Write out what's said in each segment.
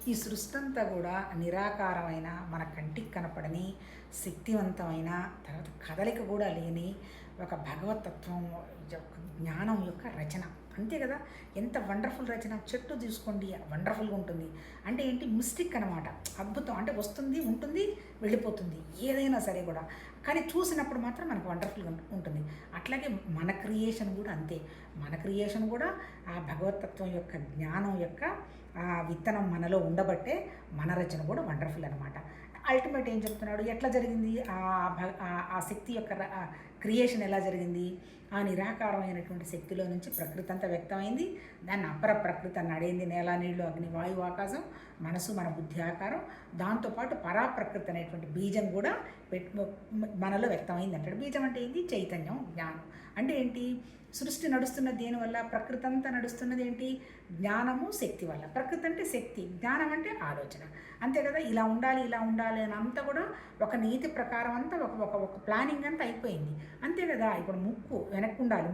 ఈ సృష్టి అంతా కూడా నిరాకారమైన, మన కంటికి కనపడని, శక్తివంతమైన, తర్వాత కదలిక కూడా లేని ఒక భగవతత్వం యొక్క జ్ఞానం యొక్క రచన. అంతే కదా! ఎంత వండర్ఫుల్ రచన. చెట్టు తీసుకోండి, వండర్ఫుల్గా ఉంటుంది. అంటే ఏంటి, మిస్టిక్ అనమాట. అద్భుతం. అంటే వస్తుంది, ఉంటుంది, వెళ్ళిపోతుంది. ఏదైనా సరే కూడా, కానీ చూసినప్పుడు మాత్రం మనకు వండర్ఫుల్గా ఉంటుంది. అట్లాగే మన క్రియేషన్ కూడా అంతే. మన క్రియేషన్ కూడా ఆ భగవతత్వం యొక్క జ్ఞానం యొక్క విత్తనం మనలో ఉండబట్టే మన రచన కూడా వండర్ఫుల్ అనమాట. అల్టిమేట్ ఏం చెప్తున్నాడు, ఎట్లా జరిగింది ఆ శక్తి యొక్క క్రియేషన్ ఎలా జరిగింది? ఆ నిరాకారమైనటువంటి శక్తిలో నుంచి ప్రకృతి అంతా వ్యక్తమైంది. దాన్ని అపర ప్రకృతి అన్నాడేంది, నేల, నీళ్లు, అగ్ని, వాయువు, ఆకాశం, మనసు, మన బుద్ధి, ఆకారం. దాంతోపాటు పరాప్రకృతి అనేటువంటి బీజం కూడా మనలో వ్యక్తమైంది అంటాడు. బీజం అంటే ఏంటి? చైతన్యం, జ్ఞానం. అంటే ఏంటి? సృష్టి నడుస్తున్నది దేనివల్ల? ప్రకృతి అంతా నడుస్తున్నది ఏంటి? జ్ఞానము, శక్తి వల్ల. ప్రకృతి అంటే శక్తి, జ్ఞానం అంటే ఆలోచన. అంతే కదా! ఇలా ఉండాలి, ఇలా ఉండాలి అని అంతా కూడా ఒక నీతి ప్రకారం అంతా ఒక ప్లానింగ్ అంతా అయిపోయింది. అంతే కదా! ఇప్పుడు ముక్కు వెనక్కి ఉండాలి,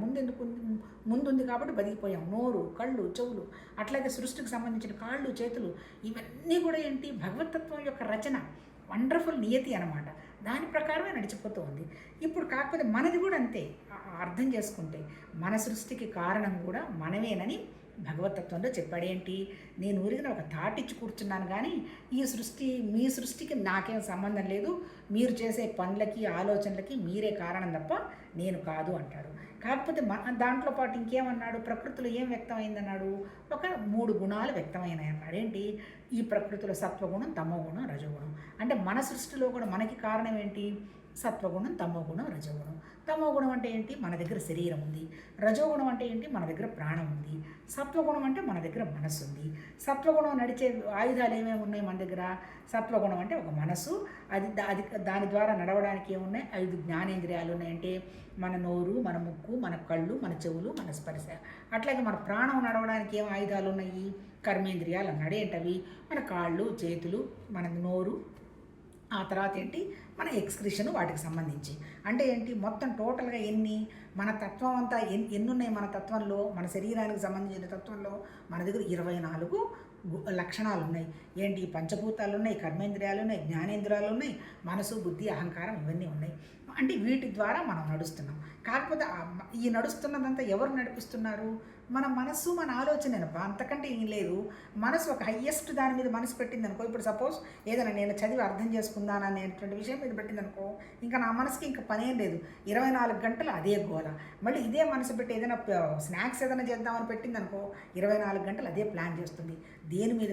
ముందుంది కాబట్టి బతికిపోయాం. నోరు, కళ్ళు, చెవులు, అట్లాగే సృష్టికి సంబంధించిన కాళ్ళు, చేతులు, ఇవన్నీ కూడా ఏంటి? భగవతత్వం యొక్క రచన, వండర్ఫుల్ నియతి అనమాట. దాని ప్రకారమే నడిచిపోతూ ఉంది. ఇప్పుడు కాకపోతే మనది కూడా అంతే. అర్థం చేసుకుంటే మన సృష్టికి కారణం కూడా మనమేనని భగవతత్వంలో చెప్పాడేంటి? నేను ఊరిగిన ఒక తాటిచ్చి కూర్చున్నాను, కానీ ఈ సృష్టి, మీ సృష్టికి నాకేం సంబంధం లేదు. మీరు చేసే పనులకి, ఆలోచనలకి మీరే కారణం తప్ప నేను కాదు అంటాడు. కాకపోతే దాంట్లో పాటు ఇంకేమన్నాడు? ప్రకృతిలో ఏం వ్యక్తమైందన్నాడు? ఒక 3 గుణాలు వ్యక్తమైనాయి అన్నాడు. ఏంటి? ఈ ప్రకృతిలో సత్వగుణం, తమోగుణం, రజోగుణం. అంటే మన సృష్టిలో కూడా మనకి కారణం ఏంటి? సత్వగుణం, తమోగుణం, రజోగుణం. తమోగుణం అంటే ఏంటి? మన దగ్గర శరీరం ఉంది. రజోగుణం అంటే ఏంటి? మన దగ్గర ప్రాణం ఉంది. సత్వగుణం అంటే మన దగ్గర మనసు ఉంది. సత్వగుణం నడిచే ఆయుధాలు ఏమేమి ఉన్నాయి మన దగ్గర? సత్వగుణం అంటే ఒక మనసు, అది దాని ద్వారా నడవడానికి ఏమున్నాయి? 5 జ్ఞానేంద్రియాలు ఉన్నాయంటే మన నోరు, మన ముక్కు, మన కళ్ళు, మన చెవులు, మన స్పర్శ. అట్లాగే మన ప్రాణం నడవడానికి ఏం ఆయుధాలు ఉన్నాయి? కర్మేంద్రియాలు అన్నాడు. ఏంటవి? మన కాళ్ళు, చేతులు, మన నోరు, ఆ తర్వాత ఏంటి? మన ఎక్స్క్రిషన్, వాటికి సంబంధించి. అంటే ఏంటి? మొత్తం టోటల్గా మన తత్వం అంతా ఎన్ని ఉన్నాయి మన తత్వంలో? మన శరీరానికి సంబంధించిన తత్వంలో మన దగ్గర 24 లక్షణాలు ఉన్నాయి. ఏంటి? పంచభూతాలు ఉన్నాయి, కర్మేంద్రియాలు ఉన్నాయి, జ్ఞానేంద్రియాలు ఉన్నాయి, మనసు, బుద్ధి, అహంకారం, ఇవన్నీ ఉన్నాయి. అంటే వీటి ద్వారా మనం నడుస్తున్నాం. కాకపోతే ఈ నడుస్తున్నదంతా ఎవరు నడిపిస్తున్నారు? మన మనస్సు, మన ఆలోచననప్ప, అంతకంటే ఏం లేదు. మనసు ఒక హయ్యెస్ట్ దాని మీద మనసు పెట్టింది అనుకో. ఇప్పుడు సపోజ్ ఏదైనా నేను చదివి అర్థం చేసుకుందాననేటువంటి విషయం మీద పెట్టిందనుకో, ఇంకా నా మనసుకి ఇంకా పనేం లేదు. 24 గంటలు అదే గోల. మళ్ళీ ఇదే మనసు పెట్టి ఏదైనా స్నాక్స్ ఏదైనా చేద్దామని పెట్టిందనుకో, 24 గంటలు అదే ప్లాన్ చేస్తుంది. దేని మీద